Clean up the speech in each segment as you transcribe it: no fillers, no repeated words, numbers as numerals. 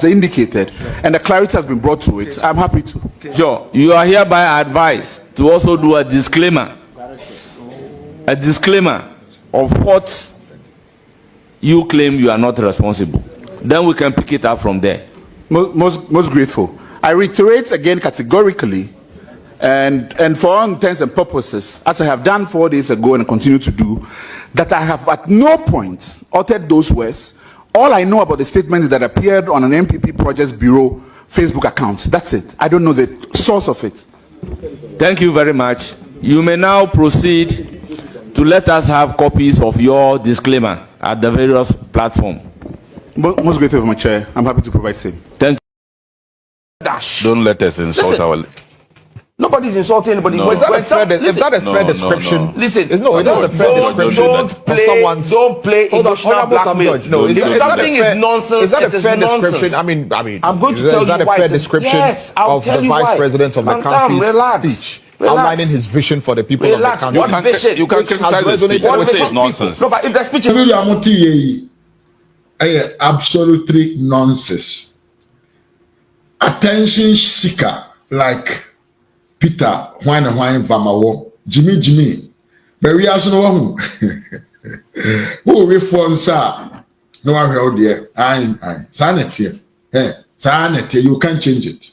indicated, and the clarity has been brought to it, I'm happy to. Sure, you are hereby advised to also do a disclaimer of what you claim you are not responsible. Then we can pick it up from there. Most grateful. I reiterate again categorically, and for all intents and purposes, as I have done 4 days ago and continue to do, that I have at no point uttered those words. All I know about the statement that appeared on an NPP Projects Bureau Facebook account. That's it. I don't know the source of it. Thank you very much. You may now proceed to let us have copies of your disclaimer at the various platforms. Most grateful, my chair. I'm happy to provide same. Thank you. Don't let us insult our... Nobody's insulting anybody. No. Is that a fair description? No. Listen, no, it's not a fair description of someone's. Don't play emotional blackmail. No, if something is nonsense, is that a fair description? I mean, I'm going to tell you why. Is that a fair description of the vice president of the country's speech? Outlining his vision for the people of the country. What vision? You can criticize the speech. What Say it's nonsense. No, but if the speech is absolutely nonsense. Attention seeker like Peter Wine Vamawo, Jimmy. But we also know who reform, sir. No, I heard there. Aye. Sanity. Sanity, you can't change it.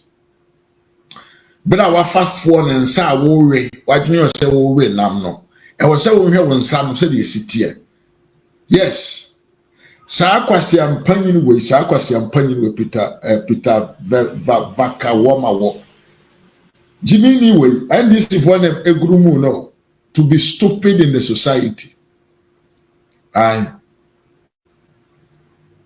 But I was fast for and say, worry. What you say, worry, no. I was saying, when some said, you sit here. Yes. Sakwasi ampanyin we Peter Vaka Wamawo. Jimmy way, and this is one a grumu no to be stupid in the society. Aye.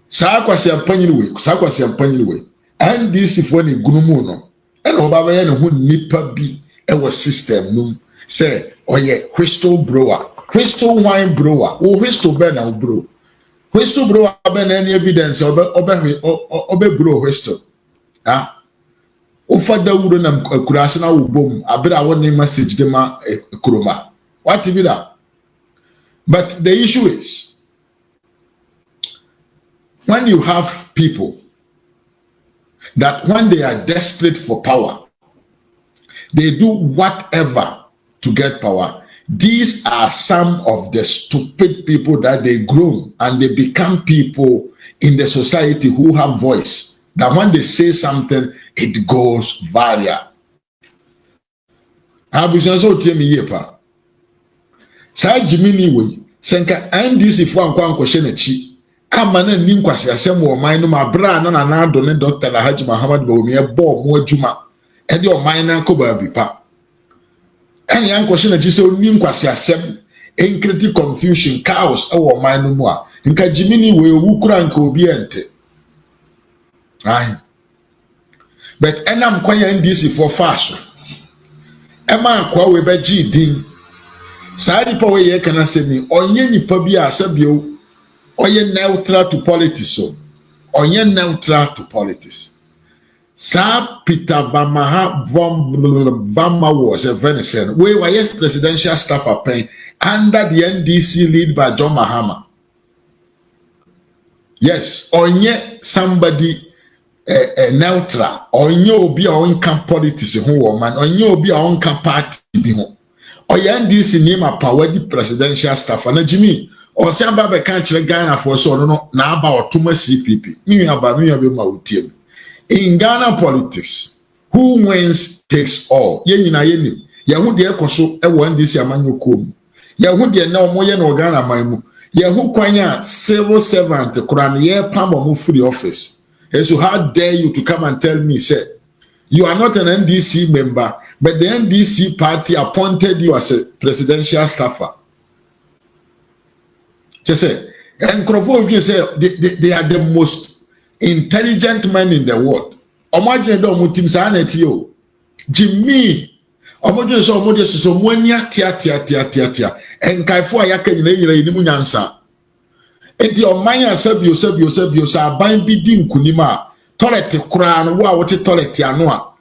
Sakwasi ampanyin way, and this is one a grumu no. And Obama and who nipa be our system no say, oh yeah, crystal wine brewer, oh crystal burner bro. Crystal brewer ben any evidence obe bro crystal. Ah. Ofada wuro na kurase na wobom abira won message dem kuroma. What be that? But the issue is when you have people that when they are desperate for power, they do whatever to get power. These are some of the stupid people that they groom and they become people in the society who have voice. That when they say something, it goes viral. Abujanso temi yepa. Sa Jimini way, senka NDC for anko na chi. Amana ni nkwasi asem wo man no mabra na na do ne Dr. Alhaji Muhammad Bawumia bo mo adwuma. E de o man na ko ba bi pa. Kan yan kwasi na chi se oni nkwasi asem enkriti confusion chaos e wo man no mu a. Nka Jimini way wu kura nka obi ente. Aye. But enam kwanya NDC for fashion. Ema kwa we beji din. Sa nipa we ye kana semi onye nipa bi asabio oye neutral to politics so. Onye neutral to politics. Sa Peter Vama was a Venetian. We were yes presidential staff appointed under the NDC lead by John Mahama. Yes, onye somebody neutral onye obi a onka politics ho woman onye obi a onka party bi ho oya NDC name a power di presidential staff na Jimmy o se aba be kan kire Ghana for so no na aba otoma CPP mi aba mi be ma utiem in Ghana politics who wins takes all ye nyina ye ni ye hu de ekoso e wo NDC amanyokom ye hu de na omo ye na Ghana man mu ye hu kwanya civil servant kura ye pam omo free office. And so how dare you to come and tell me, say, you are not an NDC member, but the NDC party appointed you as a presidential staffer. Just say, and Crawford say they are the most intelligent men in the world. Imagine that Jimmy, imagine so monya tia and kaifo ayaka nyina munyansa. Enti omanya sabio sa ban bi di nkunima toilet kura no wa wote toilet ano a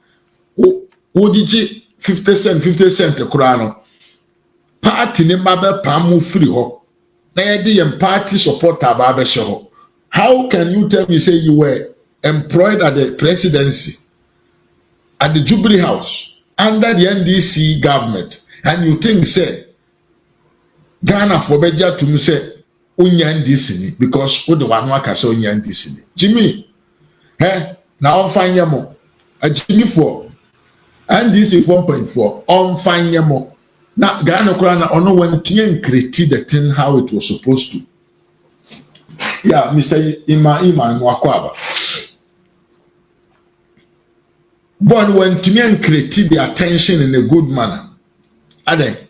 wo digi 50 cent kura no party ne mabe pamu free ho na ye di party supporter ba be she ho. How can you tell me say you were employed at the presidency, at the Jubilee House, under the NDC government, and you think, say, Ghana for Beja to say, Unya NDC, because what the one waka say Unya NDC. Jimmy, now on fine yamo. A Jimmy 4, NDC 4.4, on fine yamo. Now, Ghana Krana, ono when Tien created the thing how it was supposed to. Yeah, Mr. Ima Nwakwaba. But when Tien created the attention in a good manner, ade.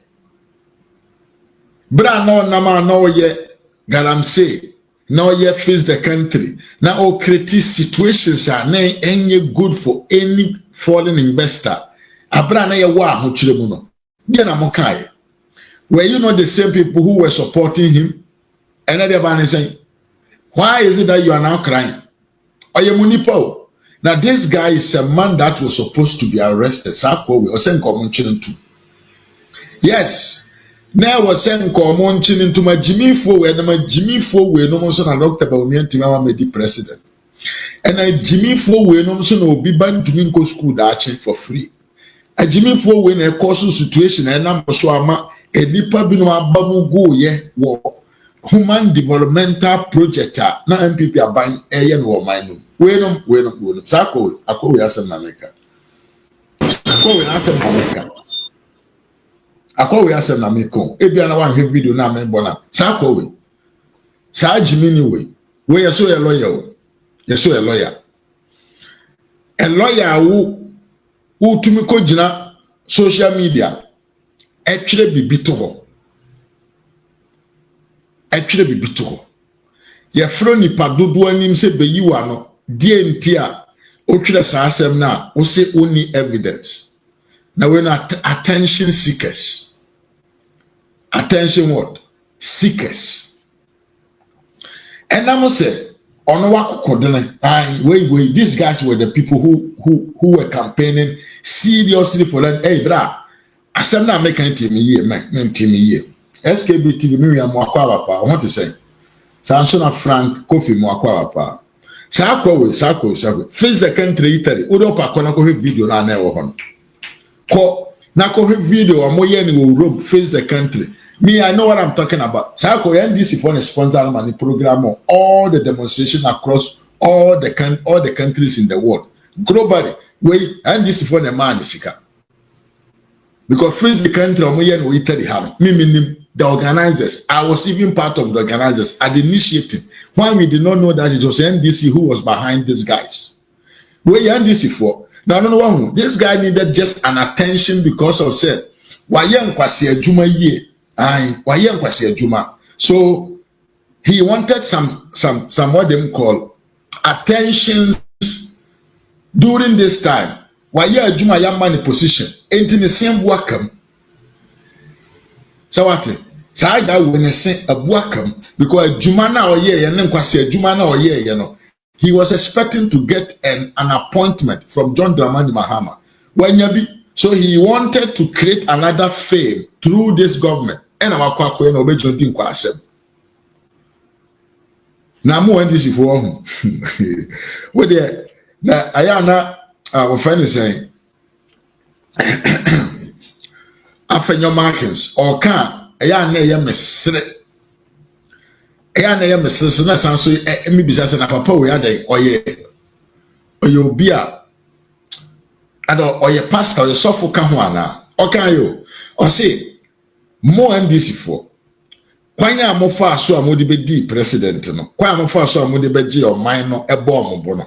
Bra no nama no ye galamse no ye face the country. Now all create situations are any good for any foreign investor. Abra na ye wa ho chire mu no. Dia na mo kai. Were you not the same people who were supporting him? And everybody saying, why is it that you are now crying? Oye munipo. Now this guy is a man that was supposed to be arrested. Sakwa we osen common children too. Yes. Now was saying common children to my Jimmy Fo and my Jimmy Fo we no more son Dr. Baumian Timama made the president. And I Jimmy Fo we no more son will be banned to Minko school dancing for free. A Jimmy Fo when a causal situation and number so ama a nipa bino abamu go ye war human developmental project na NPP aban eye no mine no sako akowe asem na meka akowe asem na meka akowe asem na meko ebia na wan hwe video na me bona sako sa Jimmy we yeso a lawyer yeso a lawyer who tumi ko gina social media etwere bibi to ho ye fro nipa dodo anim se beyiwa no die ntia otwere sa asem na wo se only evidence na we no attention seekers what seekers and I must say these guys were the people who were campaigning seriously for that. Hey, bra, I said not making team here, man, team here. SKB TV, Miriam Mwakwaba, I want to say, Sansona Frank, Kofi Mwakwaba. Sako, face the country, Italy. Udopa Konako video na never on. Nako video, a moyen will roam, face the country. Me, I know what I'm talking about. Sako NDC for a sponsor money program on all the demonstration across all the countries in the world. Globally, we NDC for a man is because face the country we the organizers. I was even part of the organizers at the initiative. Why we did not know that it was NDC who was behind these guys. We NDC for now. I don't know who this guy needed just an attention because of said why young kwasi juma ye. So he wanted some what them call attentions during this time. Why Juma young man position ain't in the same welcome. So what? So I when I say a welcome because Juma now yeah and then kwasi Juma now yeah you know he was expecting to get an appointment from John Dramani Mahama. When you be so he wanted to create another fame through this government. And I'm going to be doing question. Now, more NDC for him. What there? Now, I am not our friend is saying, after your markings or can I am near Miss I am near Miss so that's so maybe just an apple we are there or you'll be a or your pastor or your soft cajuana or can you or say more NDC for kwanya amofa so amode bedi president no kwa amofa so amode beji o man no ebo ombo no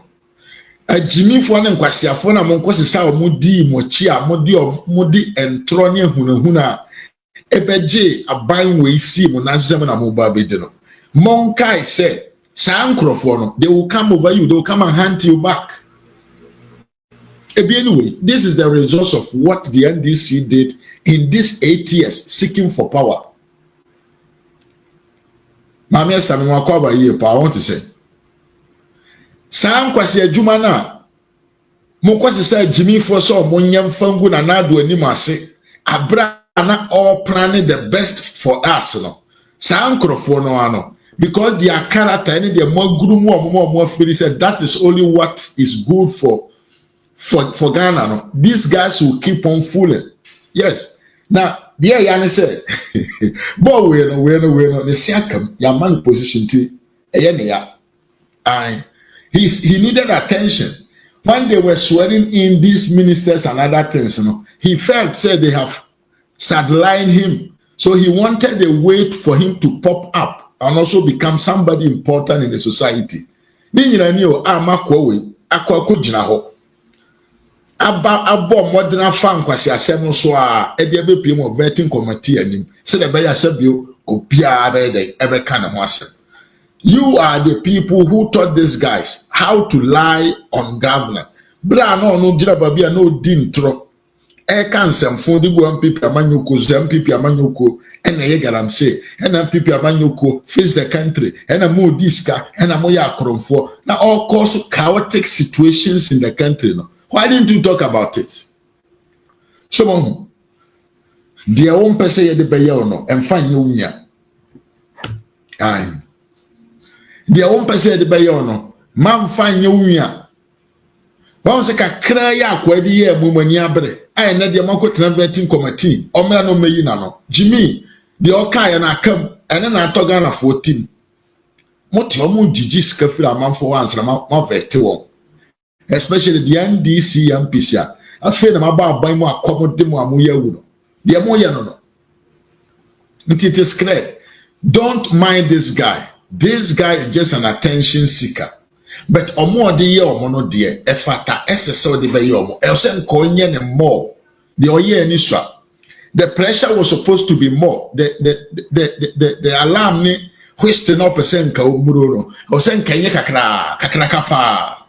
ajimifo ne nkwasiafo na mo nkosisa omudi mochi amodi entro ne hunahuna ebeji aban we isi mo nazem na mo ba bedi no monkai say sankrofo no they will come over you, they will come and hunt you back. Anyway, this is the result of what the NDC did in these 8 years seeking for power. I want to say, Sam kwasi adwuma na mo kwasi say Jimmy for so mo nyam fangu na nado anim ase abra na all planning the best for us no. Sam krofo no ano because their character and their more said that is only what is good for Ghana. No? These guys will keep on fooling. Yes. Now, dear Yanni said, but we know, the second, your man position to he needed attention. When they were swearing in these ministers and other things, you know, he felt said they have sidelined him. So he wanted a way for him to pop up and also become somebody important in the society. Abo modern fan kwasi asem so a e de be piem of vetting committee anim say the beya sabio obiara dey ebe kan ho asem. You are the people who taught these guys how to lie on governor. Bra no gira babia no din tro. E kan semfo di go MPP amanyoko, MPP amanyoko, and ye garam say, and MPP amanyoko face the country, and a more diska, and a moya akromfo. Now all cause chaotic situations in the country. No? Why didn't you talk about it? Someone, their own person ye de beyono, and find you nya. Aye. Their own person de beyono, man find you nya. Once a cry out where the year mumani abre. I na the Manco Vetting Committee, Omano Mayinano, Jimmy, the Okai and I come, and then I talk on 14. Motomu Gigi Scafila man for once, and I'm not vetting. Especially the NDC and NPP. I feel I'm about by more common demo amuya uno. The amoya no. It is clear. Don't mind this guy. This guy is just an attention seeker. But omo de ye omo no de efata SSO de be ye omo else konye ne more the oye ni swa. The pressure was supposed to be more. The alarm ni question up percent ka omuro no o sen kanye kakra kapa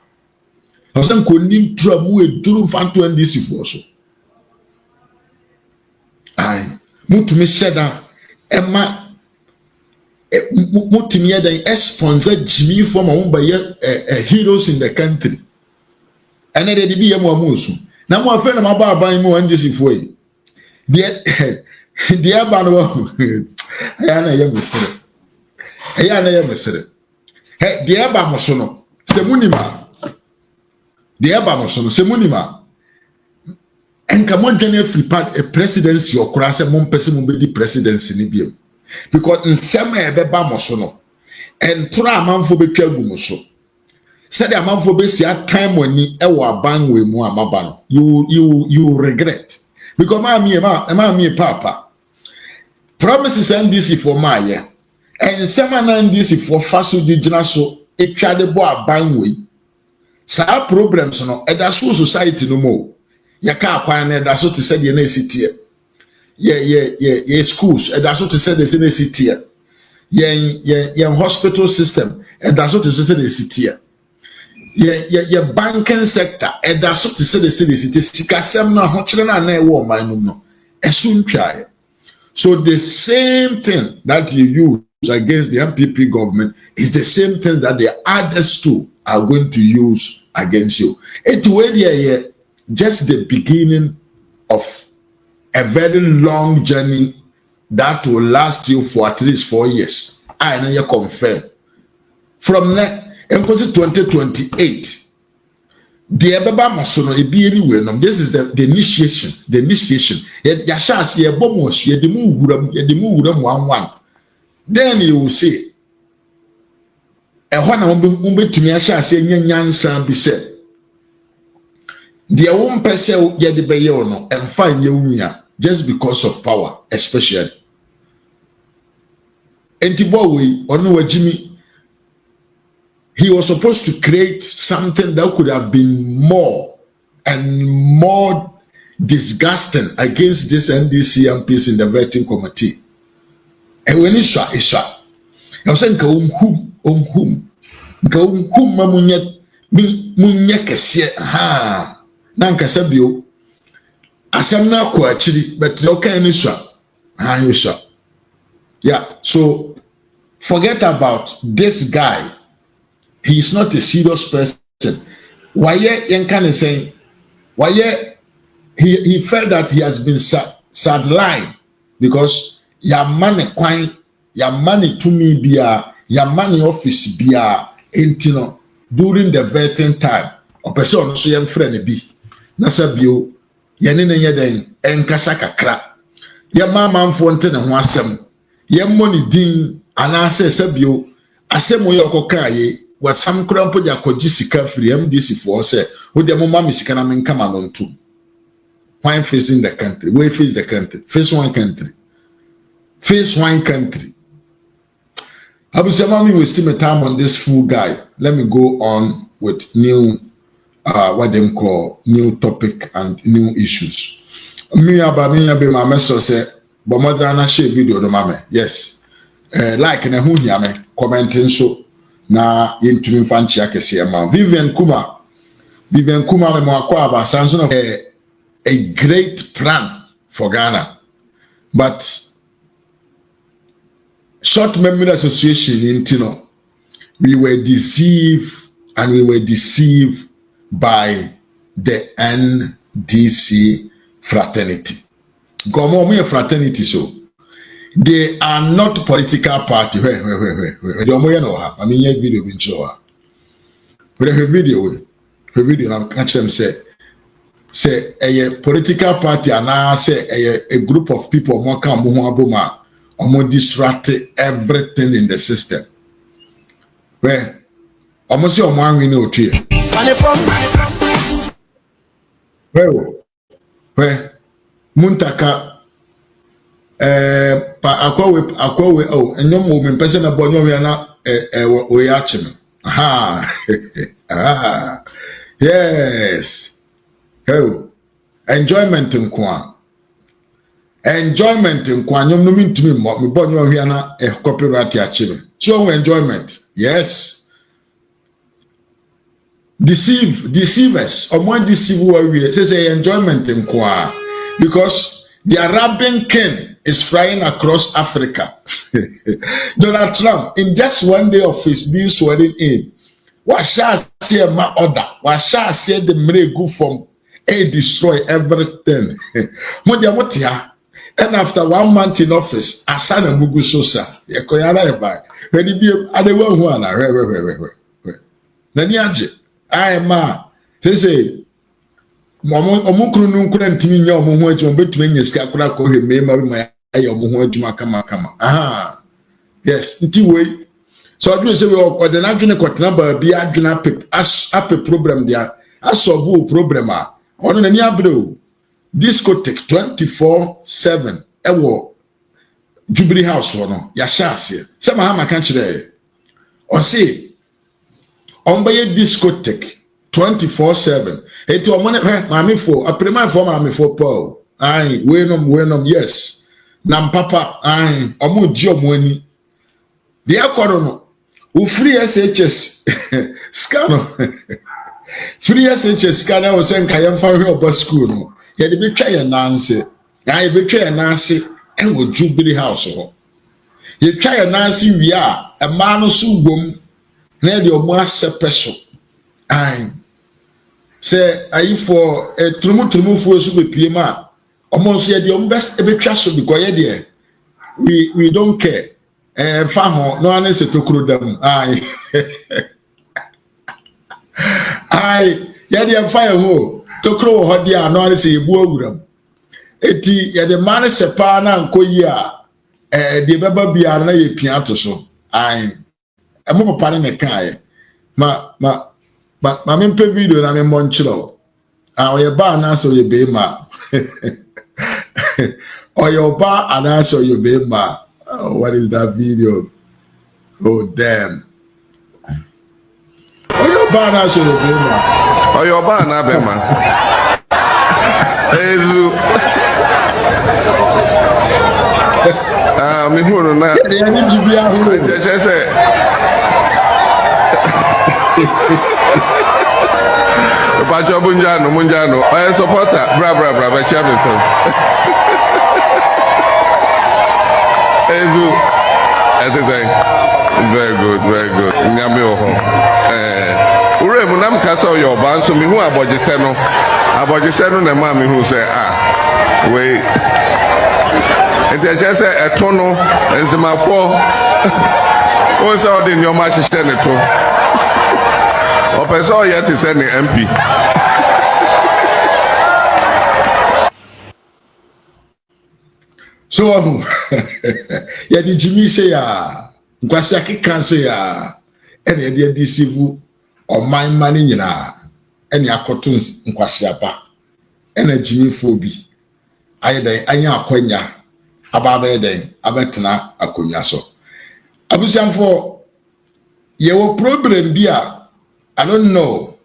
o sen ko nim tra mu eduru fanto NDC for so ai mutumi sheda ema mutimi then sponsor Jimmy from heroes in the country. And then they be a momusu. Now my friend am about buying more NDC for you. The abano ayana yemusere. Ayana yemusere. Hey, the abamosono. Semunima. The abamosono semunima. And come on, General Free Part a presidency or cross a mon person will be the presidency in Ibium. Because in some ebeba mosono and tra amanfo betwa gumoso said the amanfo be sia time when ni e wa ban we mu amaba no you regret because ma me papa promises NDC for my year and some NDC for faso di gina so e twa de bo aban we sa problems no e da so society no mo yaka akwan na da so te said na city yeah schools and that's what they said in the city yeah hospital system and that's what they said in the city yeah banking sector and that's what they said in the city sikasem na ho kire na na e wo man no esun twa. So the same thing that you use against the NPP government is the same thing that the others too are going to use against you. It will be just the beginning of a very long journey that will last you for at least 4 years. I know you confirm. From there, in 2028, the Ebeba Masono be anywhere. This is the initiation. The initiation. Yashas ye bomos ye demu 1-1. Then you will say, and when I will to me, Yashas ye nyansan be said. The own person ye the bayono and find you just because of power, especially. And Tibowi, or Jimmy, he was supposed to create something that could have been more and more disgusting against this NDC MPs in the vetting committee. And when it's shot, I was saying, ha, Nanka Sabio. Asamna ko actually, but okay, yeah. So forget about this guy. He is not a serious person. Why Yankan is saying? Why he felt that he has been sidelined because your money to me be ya money office bia entino during the vetting time o person so yem frɛ ne bi na sabio yene ne yeden enkasa kakra ya mamanfo nte ne ho asɛm yem money din anase sabio asɛm ye okokaye what some crampo ja koji sika free MDC for say wo de mo mama sika na menka ma no ntum. Why facing the country? Where face the country? Face one country. Face one country. Abusama, we still my time on this fool guy. Let me go on with new, what them call new topic and new issues. Me abe my message say, but more than a share video no mame. Yes. Like na hu hia me commenting so na yentumi fanchi akese ma. Vivian Kuma me mo akwa aba sanso of a great plan for Ghana, but short memory association in Tino, we were deceived by the NDC fraternity. Gomo me fraternity so they are not political party. I mean, video been show. But her video now catch them say a political party and now say a group of people more come more distract everything in the system. Where almost your man we know too. Where Muntaka akwawe oh enyo mo me pese na bonyo we na we achim. Aha. Yes. Oh, enjoyment nkwa nyom no mintumi mo me bonyo hia na copyright achime so enjoyment yes deceivers or more deceive we say enjoyment nkwa because the Arabian king is flying across Africa. Donald Trump in just one day of his being sworn in what shall say my order what shall say the mere go from destroy everything. And after 1 month in office, Asana Mugu Sosa, Yakoyana by when he be at the one. Naniaje, I am they say, Omukunu couldn't mean your moon between your scapula, call him, my kama. Aha, yes, way. So I do say, or the national court number be a problem there. As solve problem. On the Niabro, discotheque 24/7. Ewo Jubilee House or no, Yashasi. Some Hama country or say on by a discotheque 24/7. It to a money, mammy for a prima for mammy for Paul. Aye, wenum, yes. Nam papa, aye, omu job money. The Akorono, who free SHS scanner. Free SHS scanner was saying Kayam for her bus school. Yet the betray and Nancy. I betray and Nancy and with Jubilee House. You try a Nancy, we are a man of Subum, near your master special. I say, I for a trumu for Super Pima. Almost yet your best every trash will be quiet there. We don't care. Faho, no one is to crew them. I yadi fire ho to crow hodia no ane se ebu awuram eti yade mane sepa na nkoyi a de beba bia na ye pia to so ai emo papa ne kai ma mempe video na me monchiro oye ba na so ye be ma oye ba ana so ye be ma. What is that video? Oh damn. Oyo bana so bema. Oyo bana bema. Ezu. Mi hunu na. Ya ni jibia hu. Jese. Pacho munjano. Oyo supporter. Bra ba chairman. Ezu. Very good. Nyame oho. Ure mu nam kasa oyo ba nso mi hu abojese no na ma mi hu say we ente je say etono enzimafo o se o de nyoma hihye ne to o pese o ye te se ne MP so ya di Jimmy say ya nkwasi akeka say ya ene ya di adisivu oman mani nyina ene akoto nkwasi apa ene Jimmy fobi ayedan anya akwanya ababa yedan abetena akonya so abusianfo ye wo problem bia I don't know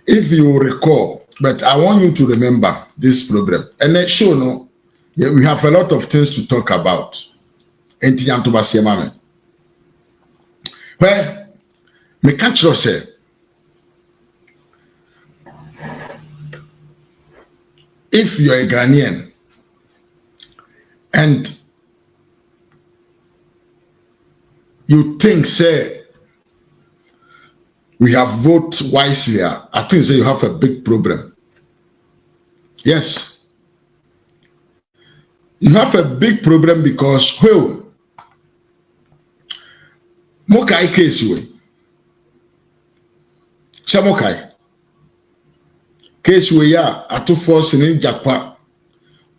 if you recall, but I want you to remember this problem. And that show no, yeah, we have a lot of things to talk about. Well, me catch you say, if you're a Ghanaian and you think, say, we have voted wisely, I think say you have a big problem. Yes. You have a big problem because, well, Mokai case way. Samokai. Case way ya atu force in Japan.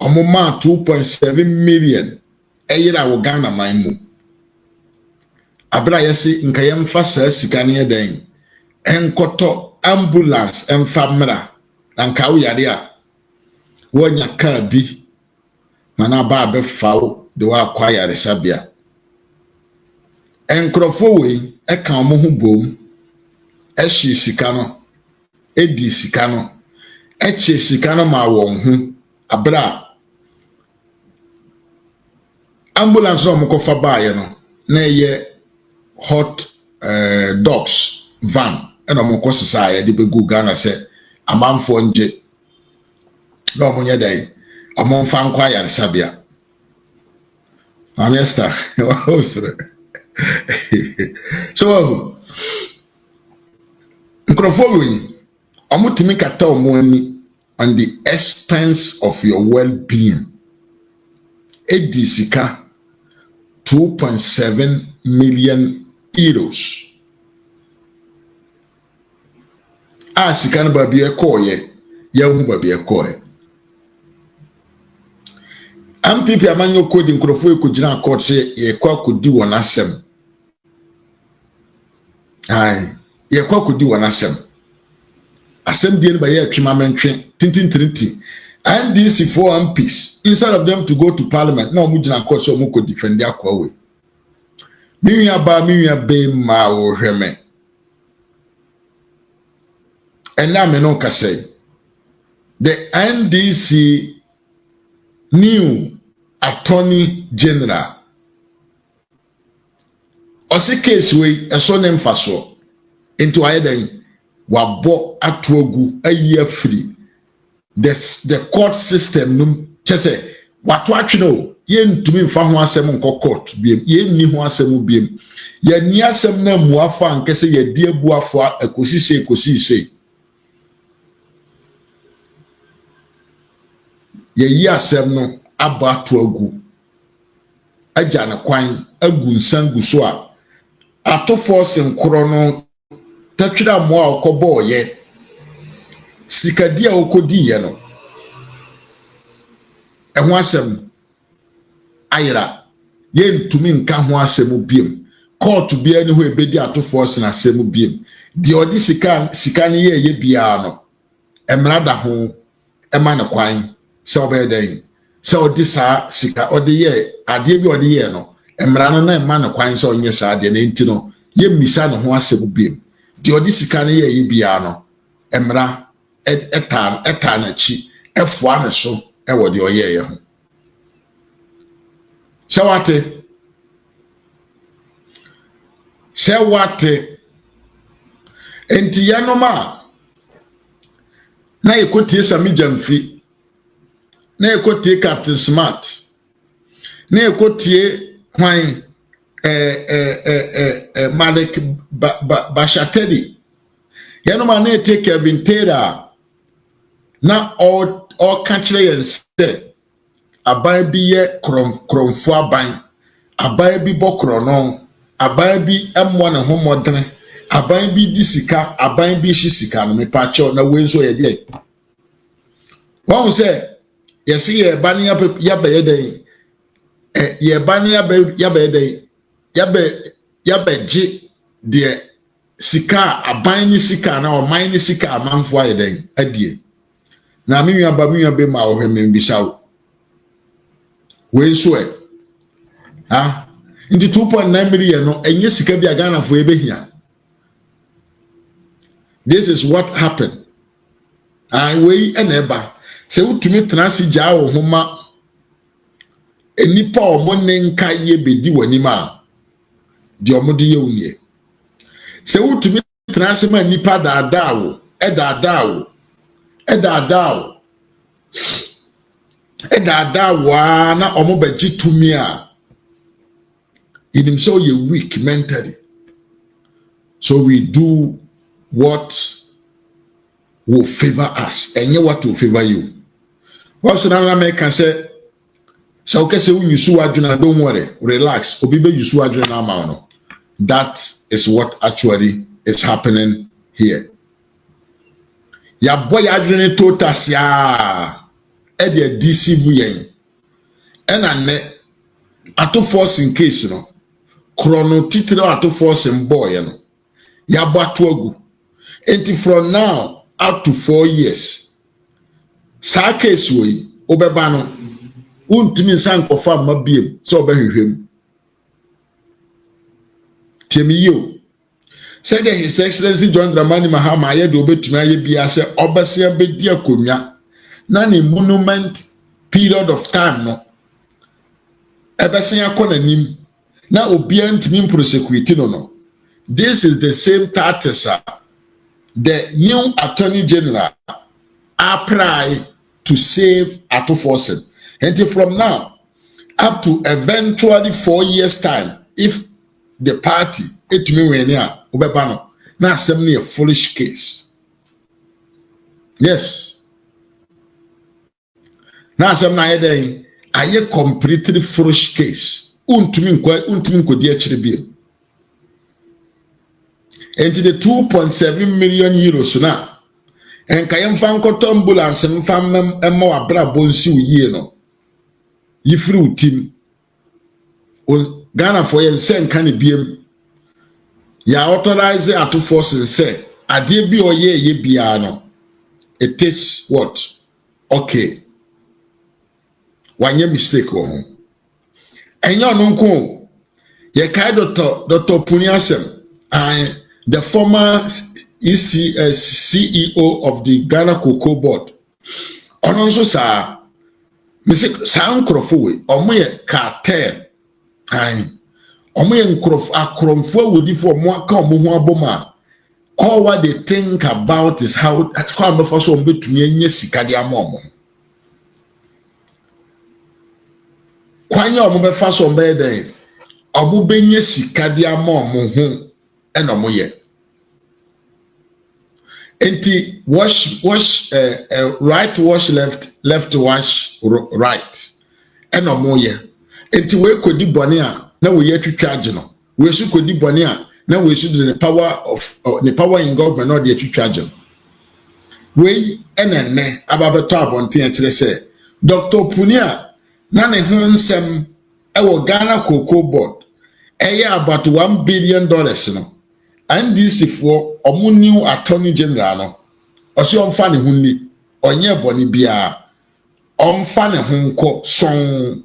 Omoma 2.7 million. Eyira wo Ghana maimu. Abra yesi nkayem fasa sikani eden. Enkoto ambulance enfamra. Nanka wo yade a. Wonya car bi. Mana ba be fawo de wa kwayare sabia. Enkrofo we e kan mo hu bom. E hyi sika no. E di sika no. E che sika no ma won hu. Abra ambulance o mo ko fa baaye no. Na ye hot dogs van. E no mo ko sesa ye de be gu Ghana se amanfo nje. No mo nye dai. Among fan kwaya sabia. Amesta. So microphone amutimi kata omoni on the expense of your well-being. Edisika 2.7 million euros. Sika no babi ekoye, ya hu babi ekoye. NPP amanyo kodi nkrofo ekogina court se ye kwa kodi wona asem. Ye kwa kodi wona asem. Asem die ba ye atwima mentwe tintintinti. NDC for MPs instead of them to go to parliament na omu gina court so omu ko defend akwa we. Miwia be ma wo hweme. Ena me no ka say the NDC new Attorney General osi case we eso ne mfaso into ayedan wabo atogu ayi free the court system num chese wato atweno ye ntumi mfa ho asem nko court biem ye nni ho asem biem ye ni asem na muafa nkese ye die buafo ekosise ye yi asem no aba to agu agya na kwan agu nsangu so a atofo senkoro no tatwira mo a okobo ye sikadi a okodi ye no ehwo asem ayira ye ntumi nka ho asem biem court bia ni ho ebedi atofo sen asem biem di odi sika ni ye bia no emrada ho ema na kwan so be den so disa sika odi ye ade bi odi ye no emra no na ema na kwan so onye sa ade na enti no ye misa no ho asem biem di odi sika ni ye bia no emra eta na chi efua na so e wo de oye ye ho sewate enti ya no ma na ekotie sami jamfi na ekotie Captain Smart na ekotie hwan Malik Bashatedi ya no ma na take Kevin Taylor na all country and say abai bi ye kromfo aban abai bi bokro no aban bi emmo ne ho modene aban bi di sika aban bi hye sika no me pa cho na we nso ye de won say yes ye ba ne ya be ye den ye ba ne ya be ye den ya be ji de sika aban ni sika na o man ni sika amanfo ye den adie na me nua be ma o hweme mbisa we nso into 2.9 million no enye sika bi Ghana fo ebehia. This is what happened. We eneba se utumi transi ja wo homa enipa omone nka ye bedi wanima di omode ye unie se utumi transi ma nipa daadawo na omo beji tumi a in so you're weak mentally. So we do what will favor us and what will favor you. What's another American say? So okay, so you sue Adrian, don't worry, relax. Obibe you sue Adrian amount. That is what actually is happening here. Ya boy Adrian totas ya e deceive yen. And ane ato force in case no. Chrono titiro ato force boy no ya batu agu enti from now up to 4 years sa case we obeba no untimi san kofa mabiem so obehwehwem temiyo said his excellency John Dramani Mahama ye de obetumi aye bia se obese abedi akonwa na ne monument period of time no ebese yakonanim na obient mean prosecute no. This is the same tactics the new attorney general apply to save Ato Forsen. And from now up to eventually 4 years time, if the party it me wenia obebano na assembly a foolish case. Yes. Na assembly a completely foolish case. Untumi nkodi achire bi enti the 2.7 million euros na enka yemfa nkoto ambulance mfa emma wabra bonsi uye no yifri utim Ghana for yen sen kan biem ya authorize Ato Force say ade bi oye bia no it is what okay wanye mistake wo ho enyo nunku ye kai Dr. Puniasem and the former CEO of the Ghana Cocoa Board ono nso sa misi sa nkrofo we omo ye cartel and omo ye akromfo awodifo omo aka omo ho aboma all what they think about is how at kwam before so betumi anya sika de amomo kwanya omo be fa so mbe den omo benye sika de amomo ho enomo ye enti wash right wash left wash right enomo ye enti we kodi bone a na we ye twitwaje no we su kodi bone a na we su the power in government no de twitwaje we enenne ababeto abonten kire se Dr. Punia na ne ho nsem ewo Ghana Cocoa Board eye about $1 billion no NDC for omu new attorney general no osi omfa ne hunni onye boni bia omfa ne hunko son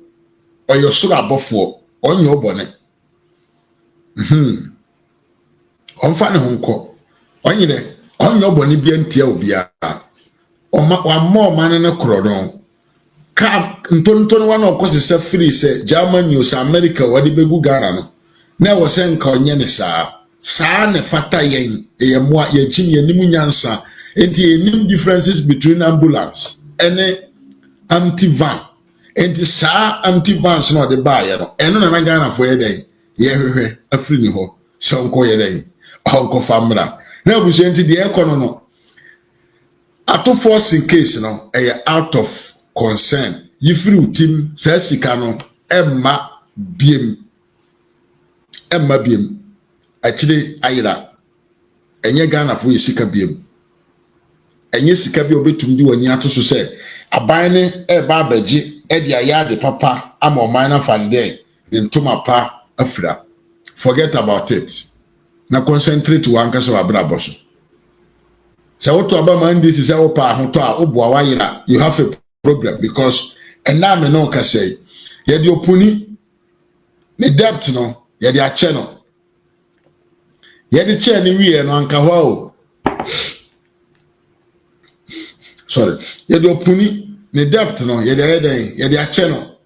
oyosoro abofo onye obone omfa ne hunko onye oboni bia ntia obia wa mo man ne krodon ka ntonton wa na okosese free se German news America wadi begu Ghana no na wo se nka onye ne saa ne fata yen eyemwa ye chim ye nimu nyansa enti enim differences between ambulance and anti-van enti saa anti-vans no de ba ye no eno na Ghana fo ye den ye hwehwe afri ni ho so nko ye den onko famra na abuso enti de ekono no Ato Force in case no out of concern yifri utim sa sika no emma biem emma biem actually ayira enye Ghana fo yesika biem enye sika bi obetum di wani ato so se aban ne eba abaji e dia yade papa ama oman na fande ntoma pa afira. Forget about it. Na concentrate one kasa wabra boso. Se woto abama NDC se opa hoto a oboa wayira, you have a problem because ena me no ka say ye di opuni ni debt no ye di ache no ye di che ni wie no anka ho o sorry ye di opuni ni debt no ye di ache no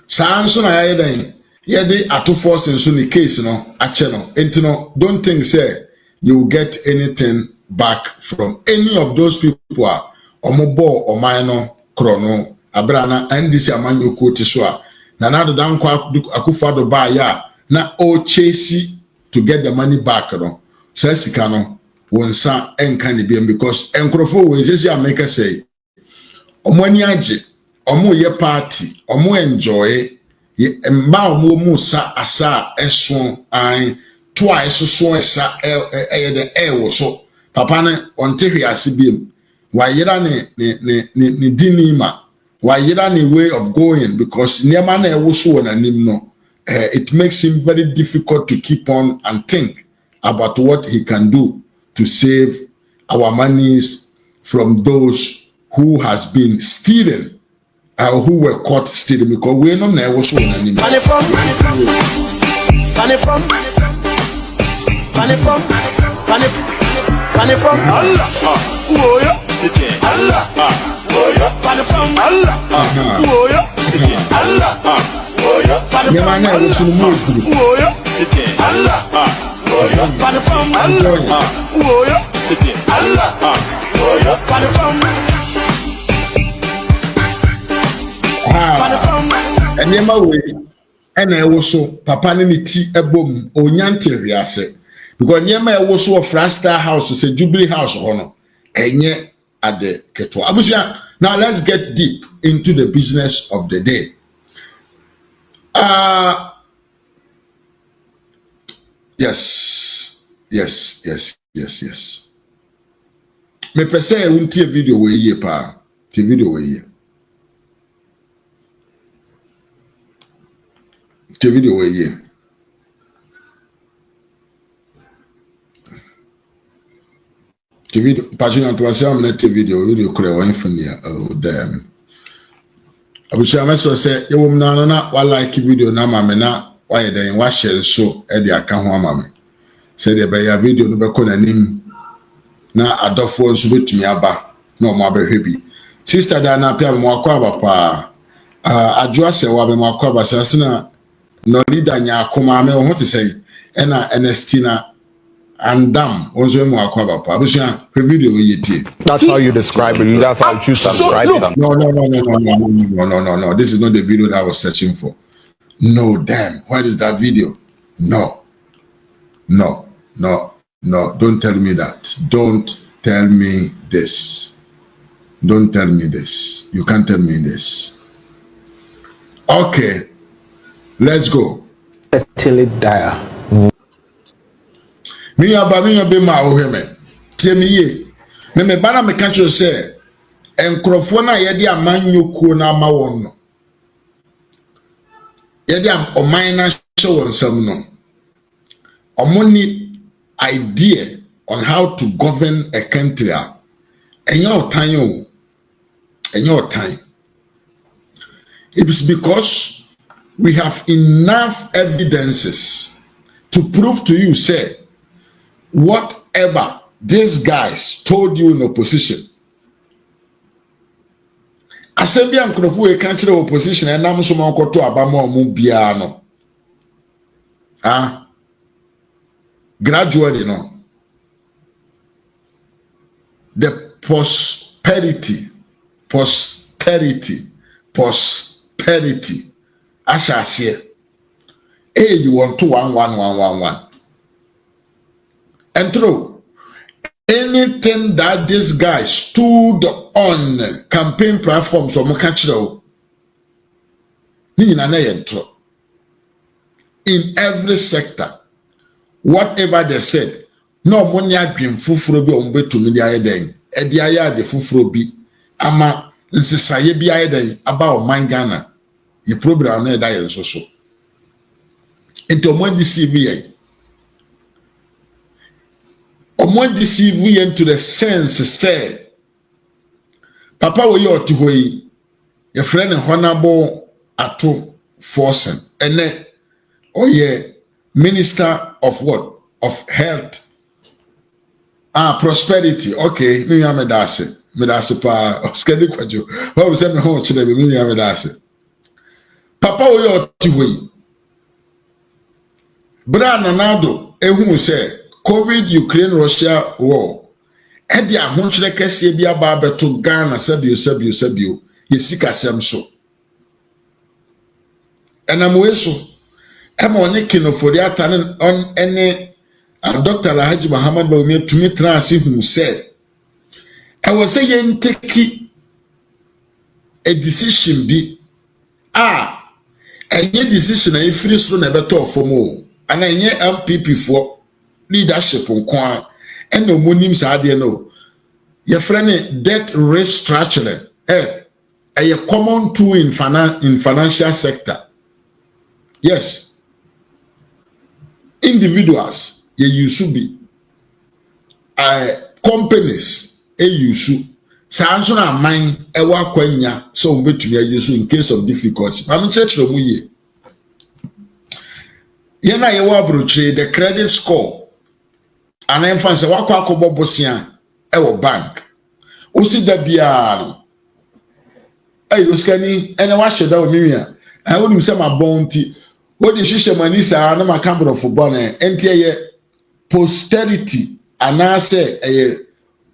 sanso na ye den ye di ato force nso ni case no ache no enti no don't think say you will get anything back from any of those people omobo oman no krono abrana NDC amanyoko ti so a na nado dan kwa akufado ba ya na o chase to get the money back no say sika no wonsa enka ne biem because enkrofo we sisi America say omo ani age omo ye party omo enjoy mba omo mu sa asa eso an twice so esa the wo so papa ne onte hwiase biem wayira ne dinima wayira ne way of going because niema na ewo so na nim no it makes him very difficult to keep on and think about what he can do to save our monies from those who has been stealing who were caught stealing because we no na ewo so na nim money from Allah uoyo sike Allah uoyo fane from Allah uoyo sike Allah uoyo fane from Allah uoyo sike Allah uoyo fane from Allah uoyo sike Allah uoyo fane from enema we ena ewo so papa ne ti ebom onyante hwiase because niema ewo so of Frastar house say Jubilee house hono enye ade keto abusia. Now let's get deep into the business of the day. Yes. Me pese unti video we ye pa ti video we ye ti video we ye video pagina to wase am na video kure wa infinia oh damn abusha meso say yewom na na wa like video na ma me na wa ye den wa share so e de aka ho ama me say de be ya video no be ko na nim na adofo nso betumi aba na o ma behwebi sister da na pia mo akwa aba pa adwo se wa be mo akwa aba say na no leader nya akoma me ho te say e na NST na and damn, also video that's how you describe it. That's how you choose to describe it. No. This is not the video that I was searching for. No, damn. What is that video? No. Don't tell me that. Don't tell me this. Don't tell me this. You can't tell me this. Okay. Let's go. Till it die. Me be ma ohweme tie me ye me bana me catch you say enkrofo na ye de amanyokuo na ama won no ye de oman na show won sam no omoni idea on how to govern a country enyo time it is because we have enough evidences to prove to you say whatever these guys told you in opposition, assembly and Krofu a country opposition and Namusuman Koto Abamo Mubiano. Gradually, no. The prosperity. I shall say, hey, you want 21111. And through anything that this guy stood on campaign platforms or Mokachiro, Nina Nayentro, in every sector. Whatever they said, no money adwin fufuro bi ombe to me dia den. E dia ya de fufuro bi ama nsesaye bi ayeden aba o man Ghana. Ye program na da ye so so. Into mo deceive ye. Omo deceive ye into the sense say Papa wo ye otihoyi your friend Honorable Ato Forsen ene oye Minister of what? Of Health. Prosperity. Okay, me medase. Medase pa skedi kwajo. What we say me ho chire me medase. Papa wo ye otihoyi. Bra nanado ehun say COVID Ukraine Russia war. E dia ahonchire kese bi aba beto Ghana sabio. Yesika sem so. Enamwe so. Ema one kinofori ata on ene Dr. Alhaji Muhammad Bawumia tumi transi hu say I was saying take a decision bi enye decision na ifiri so na beto ofomo ana enye NPP for leadership nko ena omonim sa ade no your friend debt restructuring a common tool in financial sector. Yes. Individuals, ye use be companies, use sanso na man ewa kwanya so mbetumi use in case of difficulty. I'm church mu ye. Ye na ye wa broche the credit score. Ana emfanse wakwa akobobosia ewo bank. Usi da bia Hey, Oskani, and I watch it out, Miriam. I wouldn't say my bounty. What is she, Manisa, and my camera for bonnet, and posterity, and I say a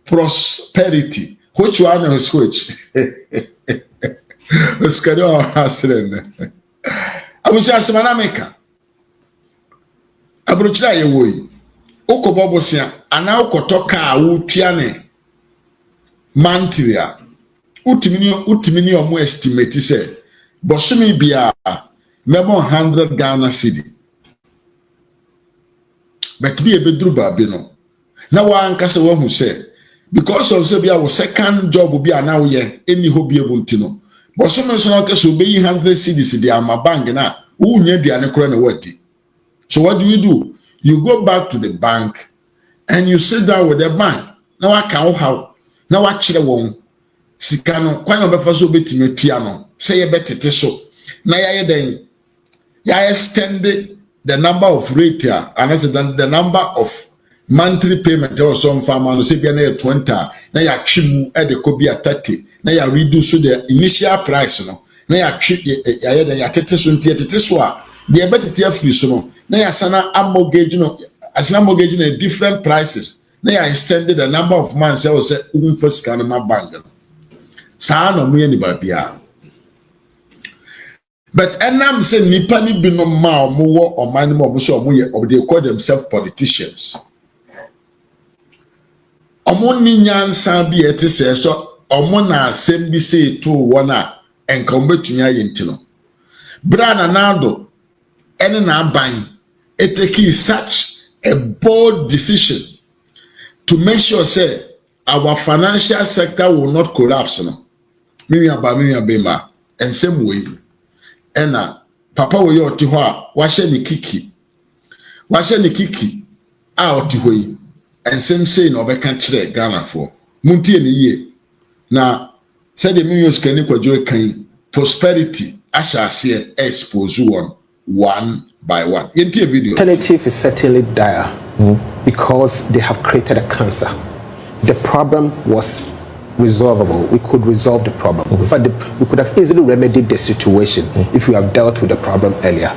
prosperity. Which one is which? Oskani, I was just Manamica. I brought you away. Oko Bobosia, and now Kotoka, Utiane, Mantria. Utimini omo estimate say bosumi bia memo 100 Ghana cedi but be a bedru ba bi no na wa ankasa wa hu say because of say bia wo second job bia na wo ye eni ho bia bunti no bosumi so na ankasa obeyi 100 cedis di ama bank na wo nya duane kora na wati. So what do? You go back to the bank and you sit down with the bank na wa kan how na wa kire won Sikano, kwa obefa so betime tua no, say ye betete so. Na ya den, ya extend the number of rate and as the number of monthly payment or some farmer no say bia na 20, na ya twimu e de ko bia 30, na ya reduce the initial price no. Na ya twi ya den ya tete so ntie tete so a, de betete afiri so no. Na ya sana mortgage no, asana mortgage na different prices. Na ya extend the number of months ya say unfa sika na ma bank no. But enam say nipa ni bi no ma omo wo oman mo omo so omo ye they call themselves politicians. Omo ni nyansa bi ete se so omo na asem bi say to wona enka ombetumi ayenti no. Bra na nado ene na aban eteki such a bold decision to make sure say our financial sector will not collapse no. Miriam Bema, and same way. Ena, Papa wo yo ti ho a, wahye ni kiki. Wahye ni kiki a oti ho yi. And same say no be kan kire Ghana for. Muntie ni ye. Na said the millions can kwadwo kan prosperity asase expose one by one. Yentie video. Alternative is certainly dire because they have created a cancer. The problem was resolvable. We could resolve the problem. In fact, we could have easily remedied the situation if we have dealt with the problem earlier.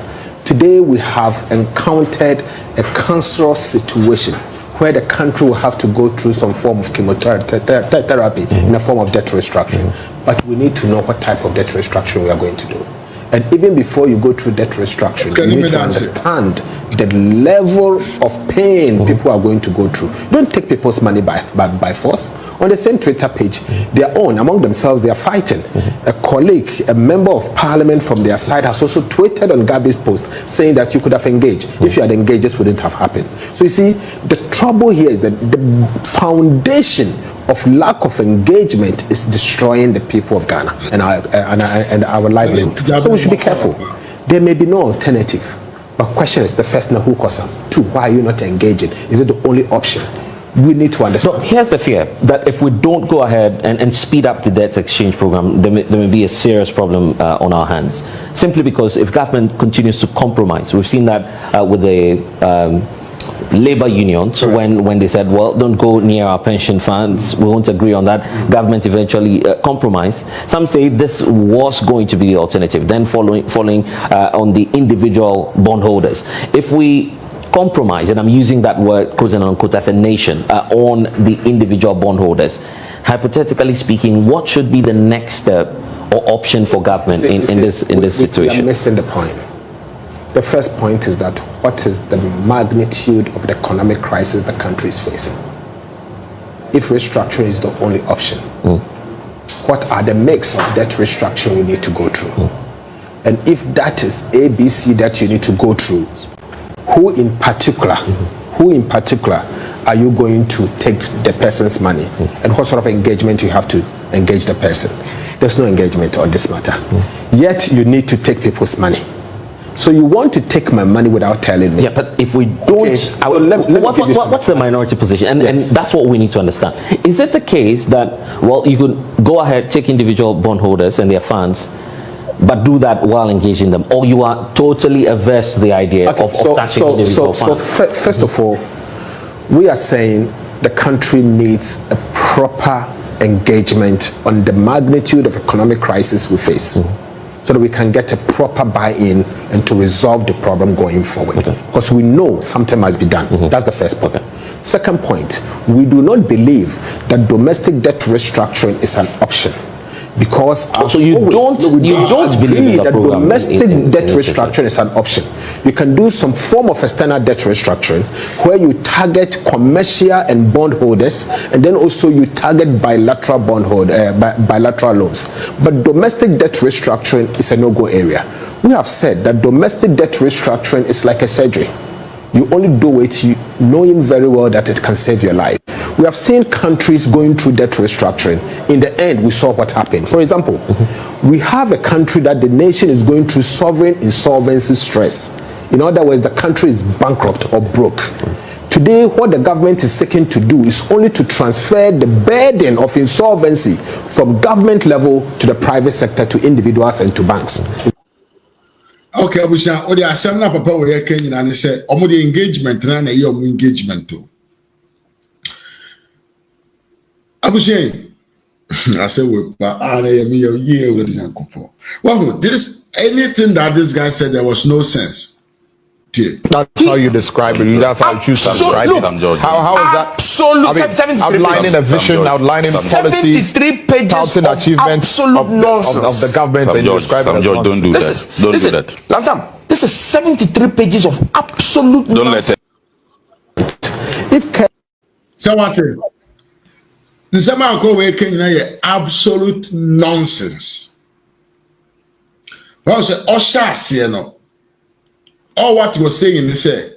Today, we have encountered a cancerous situation where the country will have to go through some form of chemotherapy in the form of debt restructuring. But we need to know what type of debt restructuring we are going to do. And even before you go through debt restructuring, you need to understand the level of pain people are going to go through. Don't take people's money by force. On the same Twitter page, their own, among themselves, they are fighting. A colleague, a member of parliament from their side has also tweeted on Gabi's post saying that you could have engaged. If you had engaged, this wouldn't have happened. So you see, the trouble here is that the foundation of lack of engagement is destroying the people of Ghana and our livelihood. So we should be careful. There may be no alternative. But question is, the first, now who caused them? Two, why are you not engaging? Is it the only option? We need to understand. No, here's the fear, that if we don't go ahead and speed up the debt exchange program, there may be a serious problem on our hands. Simply because if government continues to compromise, we've seen that with the labor unions, when they said, well, don't go near our pension funds, we won't agree on that. Government eventually compromised. Some say this was going to be the alternative, then following on the individual bondholders. If we compromise, and I'm using that word quote and unquote as a nation, on the individual bondholders, hypothetically speaking, what should be the next step or option for government in this situation? You're missing the point. The first point is that what is the magnitude of the economic crisis the country is facing? If restructuring is the only option, what are the mix of debt restructuring we need to go through? And if that is ABC that you need to go through, who in particular are you going to take the person's money, and what sort of engagement you have to engage the person? There's no engagement on this matter. Yet you need to take people's money. So you want to take my money without telling me? Yeah, but if we don't, what's the minority position? And that's what we need to understand. Is it the case that, well, you could go ahead, take individual bondholders and their funds, but do that while engaging them, or you are totally averse to the idea of touching individual funds? So first of all, we are saying the country needs a proper engagement on the magnitude of economic crisis we face. So that we can get a proper buy-in and to resolve the problem going forward. Because we know something must be done. That's the first point. Second point, we do not believe that domestic debt restructuring is an option. Because so you don't believe that domestic debt restructuring is an option. You can do some form of external debt restructuring where you target commercial and bondholders, and then also you target bilateral bilateral loans. But domestic debt restructuring is a no-go area. We have said that domestic debt restructuring is like a surgery. You only do it knowing very well that it can save your life. We have seen countries going through debt restructuring. In the end, we saw what happened. For example, we have a country that the nation is going through sovereign insolvency stress. In other words, the country is bankrupt or broke. Today, what the government is seeking to do is only to transfer the burden of insolvency from government level to the private sector, to individuals and to banks. Okay, Abusha, odi asem na papa we yake nyina ne se omo de engagement na na ye omo engagement to. Abusha, I say we pa ana ye me ye already yankopo. Well, this anything that this guy said, there was no sense. That's how you describe it. That's how you choose to describe it. How is that? Absolutely. Outlining a vision, outlining policy, 73 pages touting of achievements of the government, and you describe it as George, don't do that. Don't do that. Lantam, this is 73 pages of absolute nonsense. Sawate. Nsema ko we kenyina ye absolute nonsense. Because Osha no. All what he was saying is say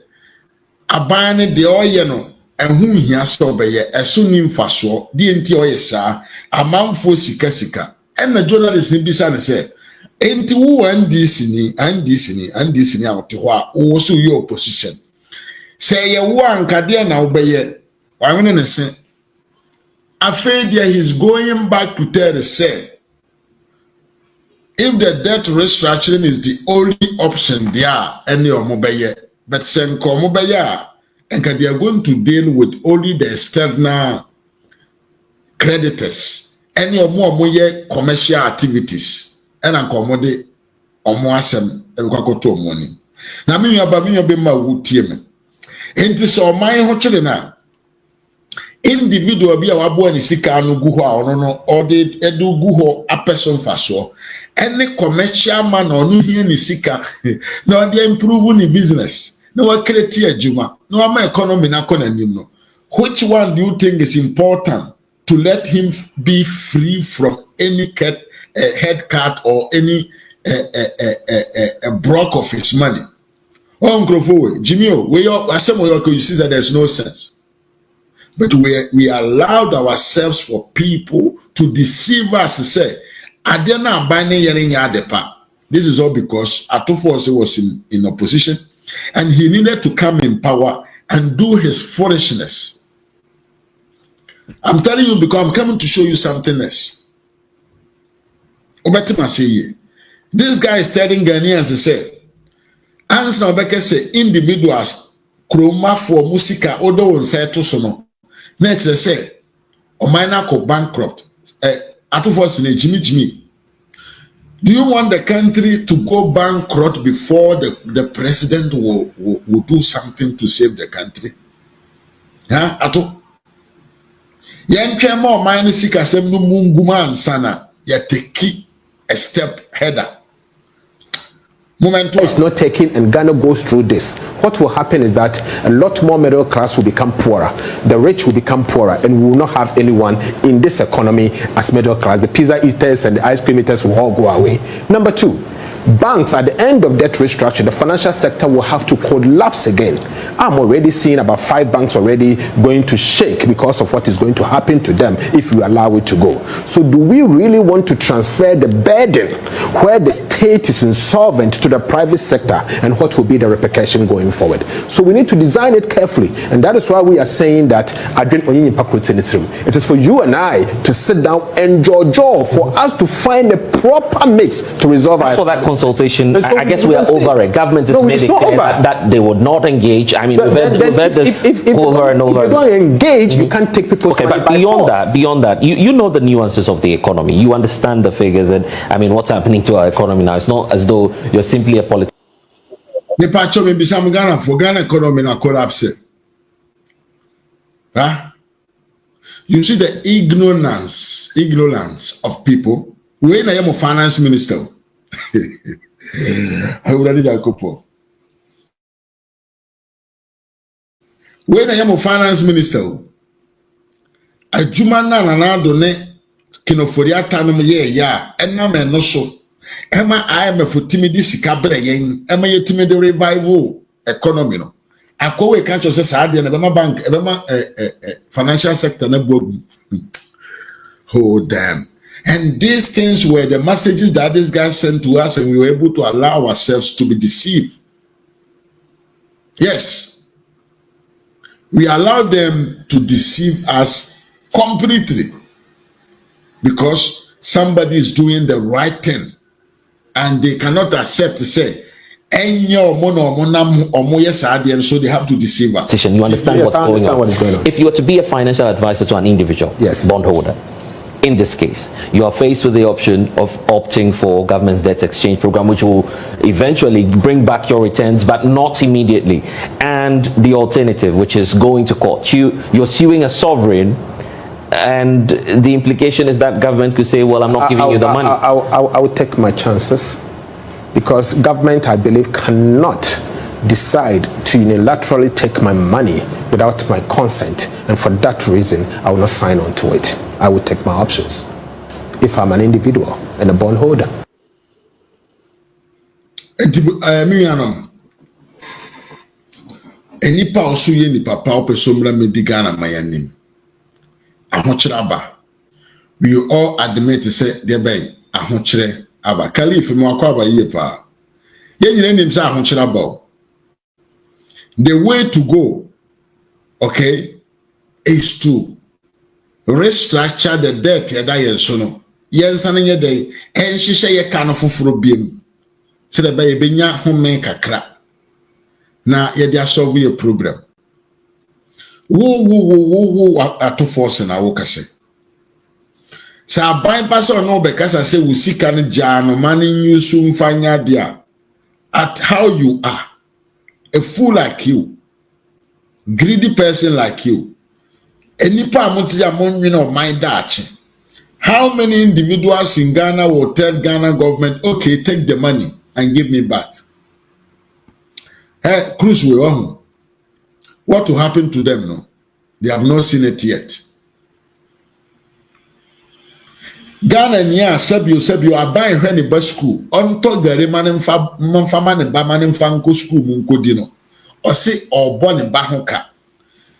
abane de oye no ehun hia so beye eso nim faso de enti oye sa amanfo sika and the journalist ni bisa ne say enti wo NDC ni awte ho a wo so ye opposition say ye wo ankade na wo beye wanwene ne se afei there he's going back to tell the say if the debt restructuring is the only option there, any or mobile, but senko mobile, and they are going to deal with only the external creditors, any or more commercial activities, and accommodate or more some and money. Now, me be my wood team. And this all my hotel individual be our boy sika no guho no or they edu guho a person faso any commercial man or no here ni sika no they improve the business no we create adwuma no am economy na konanim no which one do you think is important to let him be free from any head cut or any broke of his money. Jimmy, you see that there's no sense. But we allowed ourselves for people to deceive us to say, this is all because Atufo was in opposition and he needed to come in power and do his foolishness. I'm telling you because I'm coming to show you something else. This guy is telling Ghanaians to say, answer Obeke say individuals chroma for musica odo on say to sono. Next they say Omaina ko bankrupt. Atufo sine Jimmy. Do you want the country to go bankrupt before the president will do something to save the country? Huh? Atu. Yentre mo mine sika sem no munguma ansana ya take a step header. Is not taken and Ghana goes through this. What will happen is that a lot more middle class will become poorer. The rich will become poorer and we will not have anyone in this economy as middle class. The pizza eaters and the ice cream eaters will all go away. Number two, banks at the end of debt restructure, the financial sector will have to collapse again. I'm already seeing about 5 banks already going to shake because of what is going to happen to them if we allow it to go. So do we really want to transfer the burden where the state is insolvent to the private sector, and what will be the repercussion going forward? So we need to design it carefully, and that is why we are saying that it is for you and I to sit down and jaw for us to find a proper mix to resolve our for that consultation. I guess we are over it. Government has made it clear that they would not engage. I mean, we've heard this over and over. If you don't engage, you can't take people's money but beyond that, you know the nuances of the economy. You understand the figures, and I mean, what's happening to our economy now. It's not as though you're simply a politician. Ghana economy na collapse. Huh? You see the ignorance of people. When I am a finance minister, I would already go. When I am a finance minister, I jumana na done kinoforia tanom ye ya enna me no so ema IMF timidi sika bre yen ema ye timidi revival economy no akowe kan cho se saade na bema bank bema financial sector na bogu. Oh damn. And these things were the messages that this guy sent to us, and we were able to allow ourselves to be deceived. Yes. We allowed them to deceive us completely because somebody is doing the right thing and they cannot accept to say, so they have to deceive us. You understand what's going on. If you were to be a financial advisor to an individual, yes, bondholder, in this case, you are faced with the option of opting for government's debt exchange program, which will eventually bring back your returns, but not immediately. And the alternative, which is going to court. You're suing a sovereign, and the implication is that government could say, well, I'm not giving you the money. I would take my chances, because government, I believe, cannot decide to unilaterally take my money without my consent, and for that reason I will not sign on to it. I will take my options if I'm an individual and a bondholder. Enipa osu ye ni papa opesomra medigana mayanim ahochire aba. We all admit say there be ahochire aba kalif mo akwa aba ye pa ye nyina nim say ahochire aba. The way to go, okay, is to restructure the debt yada yensono yensane nye dey enhihye ye ka no foforo biem se de be benya home kakra na ye dey solve your problem. Wo ato force na wo kase sa bypass no be kasa say wo sika no jano mani nyusu mfanya dia at how you are, a fool like you, greedy person like you. How many individuals in Ghana will tell Ghana government, okay, take the money and give me back? Hey, Cruz, what will happen to them? No, they have not seen it yet. Ghana nia sabio aban hwe ne ba school onto gare manemfa mfama ne ba manemfa nko school mu nkodi no o se obo ne ba ho ka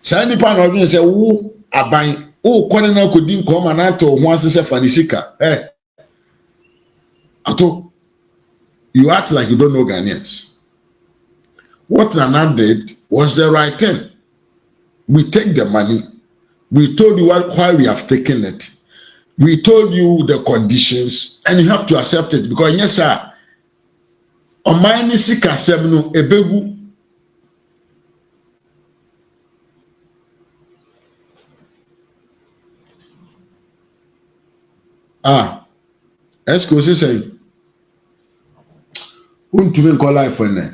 sa nipa na odwen se wo aban o kone na kodi nko ma na to ho asese fanisika ato you act like you don't know Ghanaians. What Nana did was the right thing. We take the money. We told you why we have taken it. We told you the conditions, and you have to accept it because yes, sir. On my nisika semno ebegu. Excuse me. Untumi call life for ne.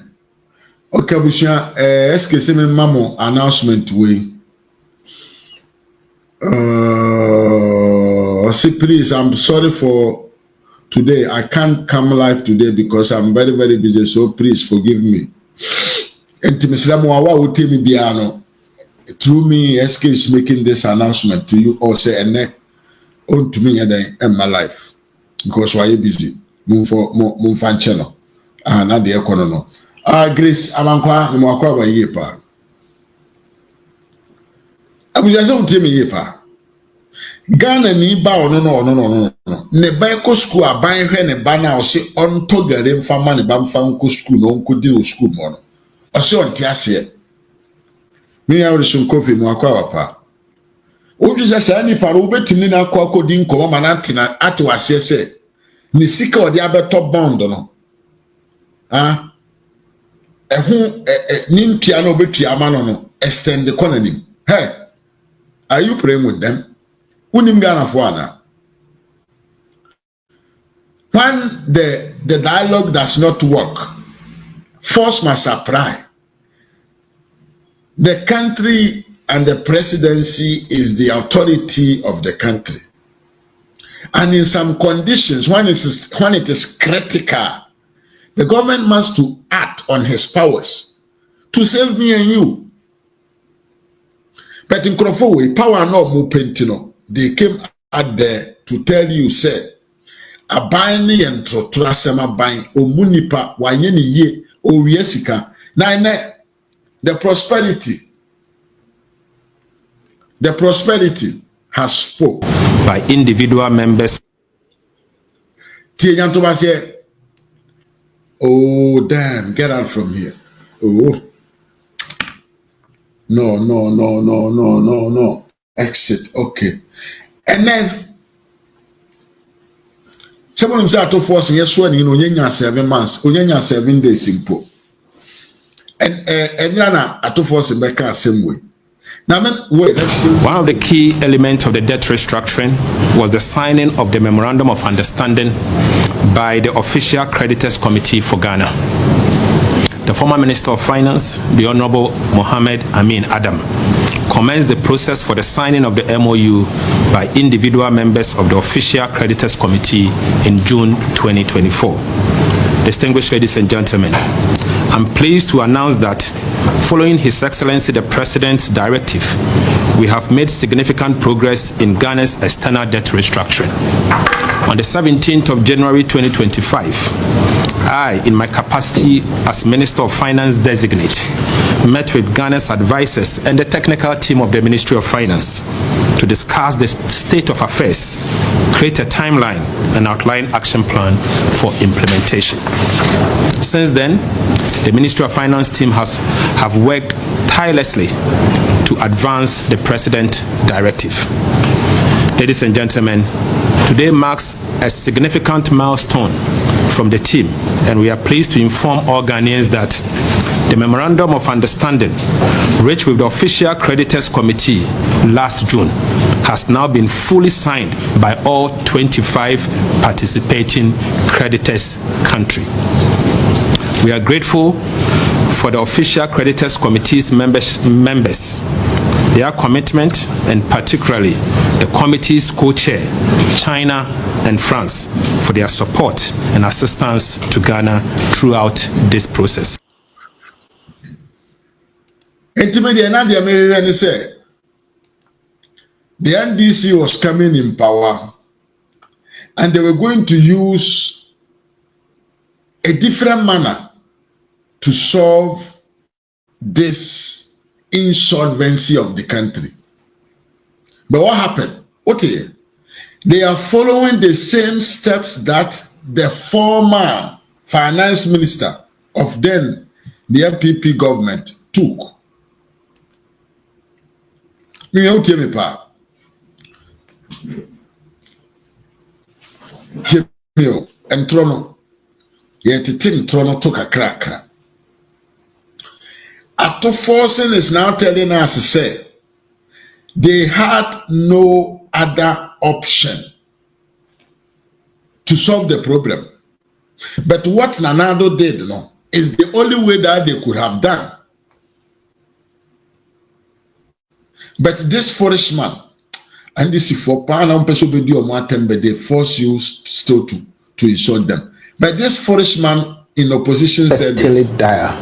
Okay, Bushia, excuse me, mamo announcement we. Say please, I'm sorry for today. I can't come live today because I'm very, very busy. So please forgive me. And through me, SK is making this announcement to you all say and on to me and my life because why you busy? Moon fan channel. Not the economy. Grace Amankwa, no more by yepa. I was just on Timmy yepa. Ghana ni ba no. Ne ba ko school aban hwe ne ba na o se on to gare mfama ne ba mfa nko school no nko di o school mo no. O se on ti ase. Me ya wori kofi mu akwa wapa. O ju se sa ni pa ro betimi na akwa kodi nko ma na tina ate ase se. Ni sika o di abeto bond no. Nintia no betua amano no extend the economy. Hey, are you praying with them? Unim Ghana for ana. When the dialogue does not work, force must apply. The country and the presidency is the authority of the country. And in some conditions, when it is critical, the government must to act on his powers to save me and you. But in Krofo, power no more pentino. They came out there to tell you, say, a buying and trasema buying o munipa wanyeni ye o yesika. Na the prosperity has spoke by individual members. Oh, damn, get out from here. Oh. No. Exit. Okay. And then someone himself to force yes when you know 7 months, 7 days simple. And Yana at to force in back same way. Now, wait, one of the key elements of the debt restructuring was the signing of the Memorandum of Understanding by the Official Creditors Committee for Ghana. The former Minister of Finance, the Honorable Mohammed Amin Adam, commenced the process for the signing of the MOU by individual members of the Official Creditors Committee in June 2024. Distinguished ladies and gentlemen, I'm pleased to announce that following His Excellency the President's directive, we have made significant progress in Ghana's external debt restructuring. On the 17th of January 2025, I, in my capacity as Minister of Finance designate, met with Ghana's advisors and the technical team of the Ministry of Finance to discuss the state of affairs, create a timeline, and outline action plan for implementation. Since then, the Ministry of Finance team have worked tirelessly to advance the President's directive. Ladies and gentlemen, today marks a significant milestone from the team, and we are pleased to inform all Ghanaians that the Memorandum of Understanding, reached with the Official Creditors Committee last June, has now been fully signed by all 25 participating creditors countries. We are grateful for the Official Creditors Committee's members, their commitment, and particularly the committee's co-chair, China and France, for their support and assistance to Ghana throughout this process. The NDC was coming in power. and they were going to use a different manner to solve this insolvency of the country. But what happened? Okay, they are following the same steps that the former finance minister of then the NPP government took. Me you tell me pa. Tell entrono. Yet entrono took a crack. Ato Forcing is now telling us to say they had no other option to solve the problem. But what Nanado did, is the only way that they could have done. But this foolish man, and this is for Panam Pesobedi or Matembe, they force you still to insult them. But this foolish man in opposition said this. Dire,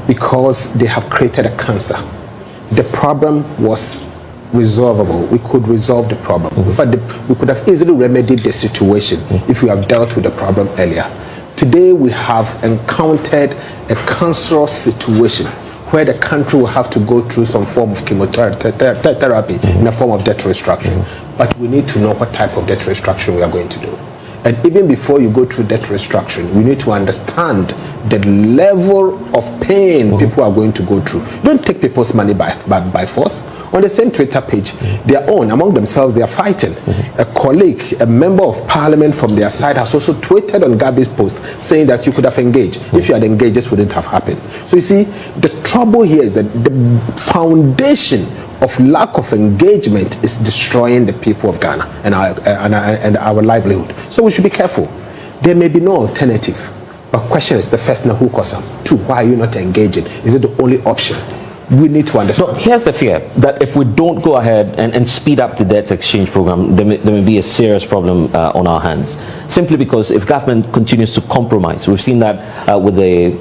because they have created a cancer. The problem was resolvable. We could resolve the problem. In fact, we could have easily remedied the situation if we have dealt with the problem earlier. Today, we have encountered a cancerous situation where the country will have to go through some form of chemotherapy in a form of debt restructuring. But we need to know what type of debt restructuring we are going to do. And even before you go through debt restructuring, we need to understand the level of pain people are going to go through. Don't take people's money by force. On the same Twitter page, their own, among themselves, they are fighting. A colleague, a member of parliament from their side has also tweeted on Gabi's post saying that you could have engaged. If you had engaged, this wouldn't have happened. So you see, the trouble here is that the foundation of lack of engagement is destroying the people of Ghana and our livelihood. So we should be careful. There may be no alternative. But question is, the first, now who caused them? Two, why are you not engaging? Is it the only option? We need to understand. So here's the fear, that if we don't go ahead and speed up the debt exchange program, there may be a serious problem on our hands. Simply because if government continues to compromise, we've seen that with the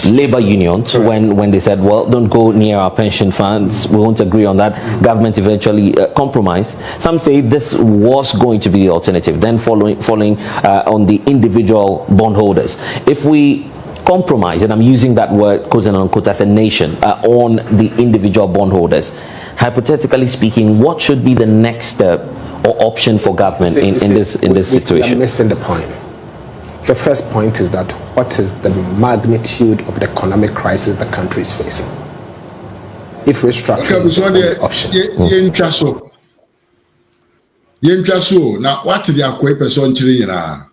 labor unions, when they said, well, don't go near our pension funds, we won't agree on that. Government eventually compromised. Some say this was going to be the alternative, then following on the individual bondholders. If we compromise, and I'm using that word quote and unquote as a nation, on the individual bondholders, hypothetically speaking, what should be the next step or option for government in this situation? You're missing the point. The first point is that what is the magnitude of the economic crisis the country is facing? If restructuring is the only option. Now, what is the akwe person chiri na?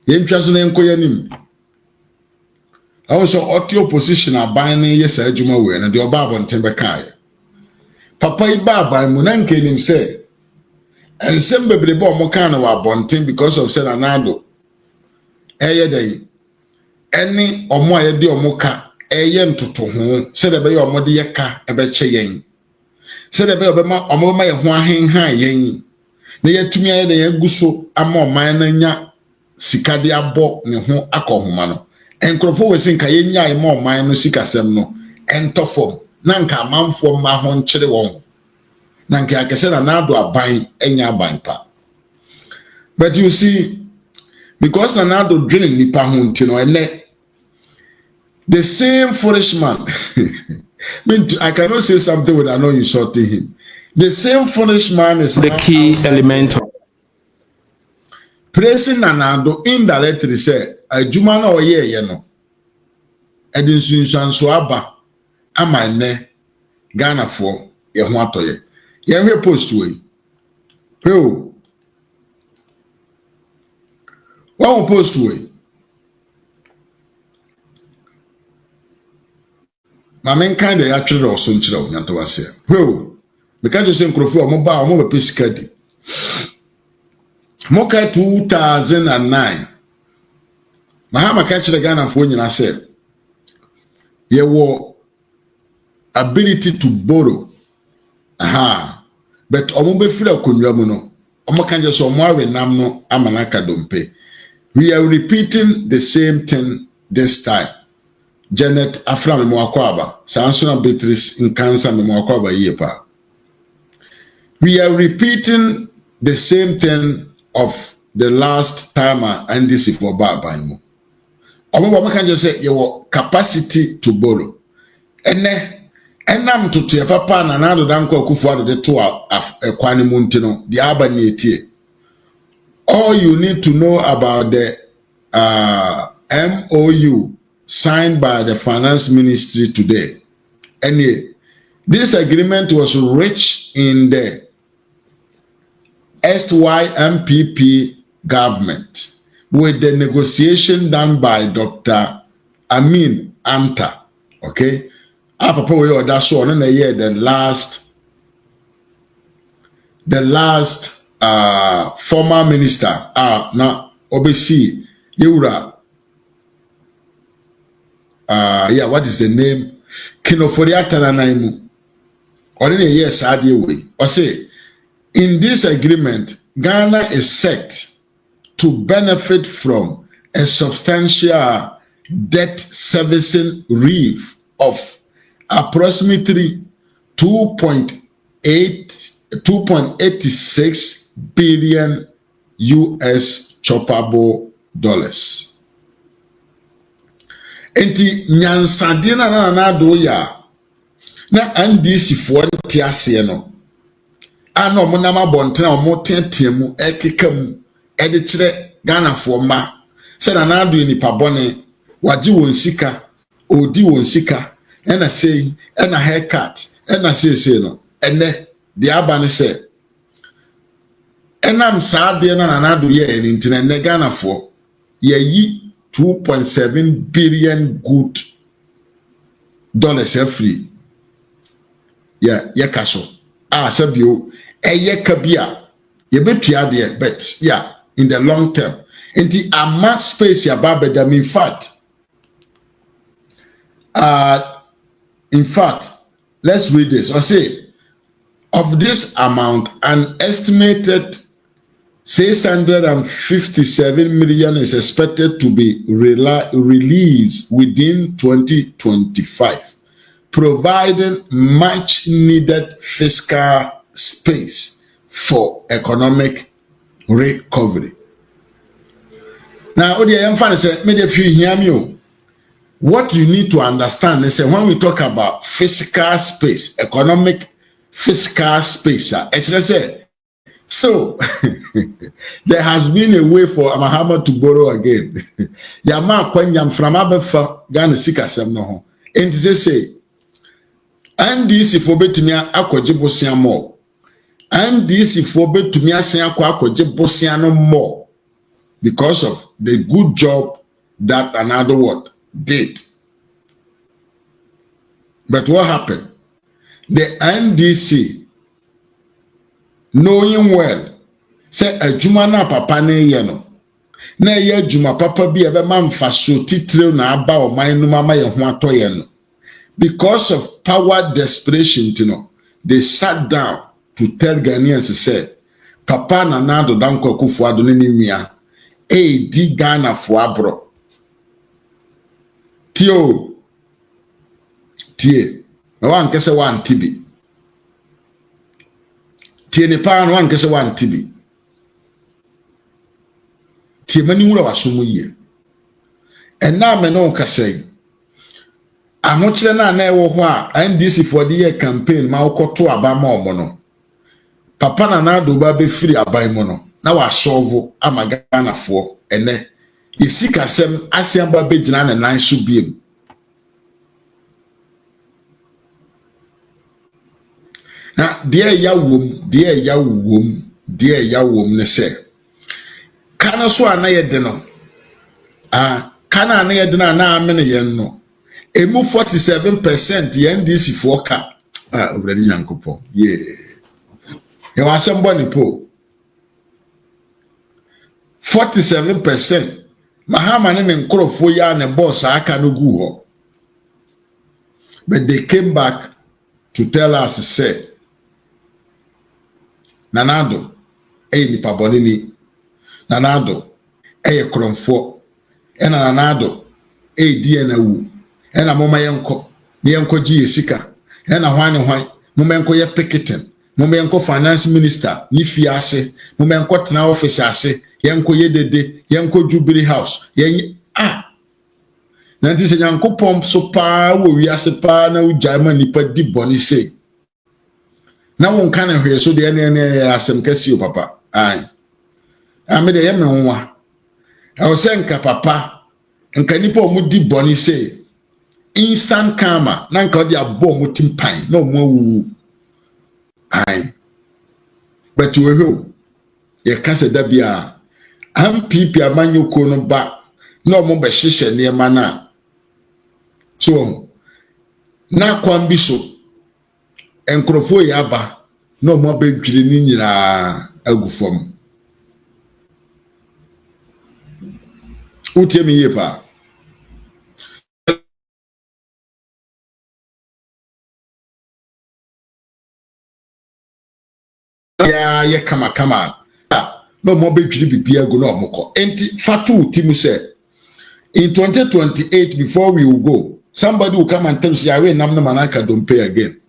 Yentraso na enkoyanim. I was auto opposition abine yes adwuma we na de oba abonten be kai. Papa iba aban mu na nke nim say ensem bebrebe o mo kan na wa abonten because of say Nanado eye dey eni omo aye de omo ka eye ntoto ho se de be ye omo de ye ka e be che yen se de be obema omo ma ye ho ahenhan yen na ye tumi aye de ye guso ama oman na nya sika de abo ne ho akohoma no enkrofo we sin ka ye nya ma oman no sikasem no entofom na nka amanfo ma ho nkyere won na nka akese na Nanado aban enya aban pa. But you see, because Nanado drilling nipa ho ntino ene the same foolish man I cannot say something without know insulting him. The same foolish man is the key element praising Nanado indirectly say adwuma na oye ye no edin sunsanso aba ama ne Ghana for ye ho atoye ye hwe post we o one post we ma men kind of actually also nchira onyanto wase o me ka jose nkrofo o mo ba o mo be piskadi mo ka 2009 Mahama ka chira Ghana for nyina say ye wo ability to borrow but omo be fira konwa mu no omo kan je so omo awe nam no amanaka dompe. We are repeating the same thing this time. Janet Afra Memoakwaba, Sansona Beatrice in cancer Memoakwaba yepa. We are repeating the same thing of the last time NDC for Babanimo. Omo can just say your capacity to borrow. Enam to your papa and another danko kufu the two kwani muntino the abanity. All you need to know about the MOU signed by the finance ministry today. And this agreement was reached in the NPP government with the negotiation done by Dr. Amin Anta. Okay? That's one in the year, the last former minister, now obviously, Yura. What is the name? Kinoforiata Nanaimu. Or in a year, Saudi way. Or say, in this agreement, Ghana is set to benefit from a substantial debt servicing reef of approximately 2.86 billion US choppable dollars. Enti nyansade na do ya na NDC fo ntiase no ana omo na mabonten omo tetiemu ekekam ede kire Ghana fo ma se na do nipa bone waje won sika odi won sika ena sei ena haircut ena sei no ene de aba ne se enam saade na do ye eni ntina ne Ghana fo ye yi 2.7 billion good dollars every cash. Sabio eye kabia ye betua de but in the long term inti ama space ya babedam in fact let's read this. I say of this amount an estimated 657 million is expected to be released within 2025, providing much needed fiscal space for economic recovery. Now, what you need to understand is that when we talk about fiscal space, economic fiscal space, so there has been a way for Muhammad to borrow again. Yama kwanyam from abefa Ghana sikasem no ho. Enti say NDC for betumia akwaje bosia more. NDC for betumia asen akwaje bosia no more because of the good job that another word did. But what happened? The NDC knowing well, say a juma na papa ne ye no. Na ye juma papa bi ebe ma mfa so titire na aba o man no mama ye ho atoye no. Because of power desperation, they sat down to tell Ghanaians say, Papa na nado danko kufu ado ne nimia, di Ghana fo abro. Tie, na wan kese wan tibi. Tie ne pa na wan kese wan tibi. Tie mani wura wasumu ye. Ena me no kase. Ahochire na na ewo ho a NDC for the year campaign ma okoto aba ma omo no. Papa na na do ba be free aban mo no. Na wa solve ama Ghana fo ene. Isika sem asiamba be gina na nan so biem. Na dia ya wom ne se. Kana so ana ye de no. Kana na ye de na amene ye no. Emu 47% ye NDC for ka. Already Yankopo. Yeah. You want somebody po. 47%. Mahama ne nkrofo ya ne boss aka no gu ho. But they came back to tell us say Nanado nipa bonini. Nanado kromfo. Ena Nanado di na wu. Ena moma yenko gi esika. Ena hwan moma yenko ye picketing. Momenko finance minister, ni fiase, momenko tena office ase, yenko yedede, yenko Jubilee House, Nanti se yanko pomp so pa wo wiase pa na ujama nipa di boni se. Na won kana hwe so de ene asem kesi o papa. Ai. Ame de yeme nwa. E se nka papa, nka nipa o mu di boni se. Instant karma, na nka odi abo mu timpan, na o mu awu. Ai. But we ho. Ye kase da bia. NPP amanyoko no ba. Na o mu be hihye ne ma na. So, na kwambi so, enkrofo yaba, no mo bedwire ni nyina agufom. Utie mi yepa. Ya ye kama. No mo bedwire bibia agu no omko. Enti fatu timu se in 2028 before we will go, somebody will come and tell us, Yahweh Namna Manaka don't pay again.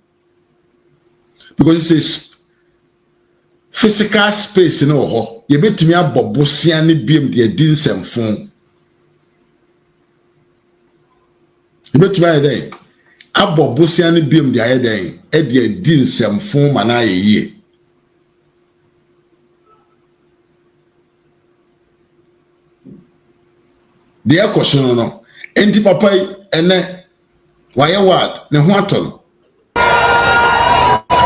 Because it says physical space, you know, you bet me a bobosiani beam the dins and phone. You bet me a day. A bobosiani beam the other day, Eddie dins and phone man a year. The air question no. Enti papa ene why what ne ho atol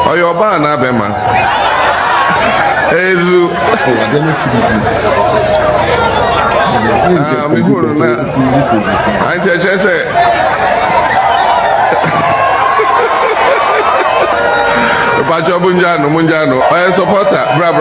oyo ba na be ma ezu o wa de me fiti mi huru na ai se ba jobu njano munjano oy supporter bra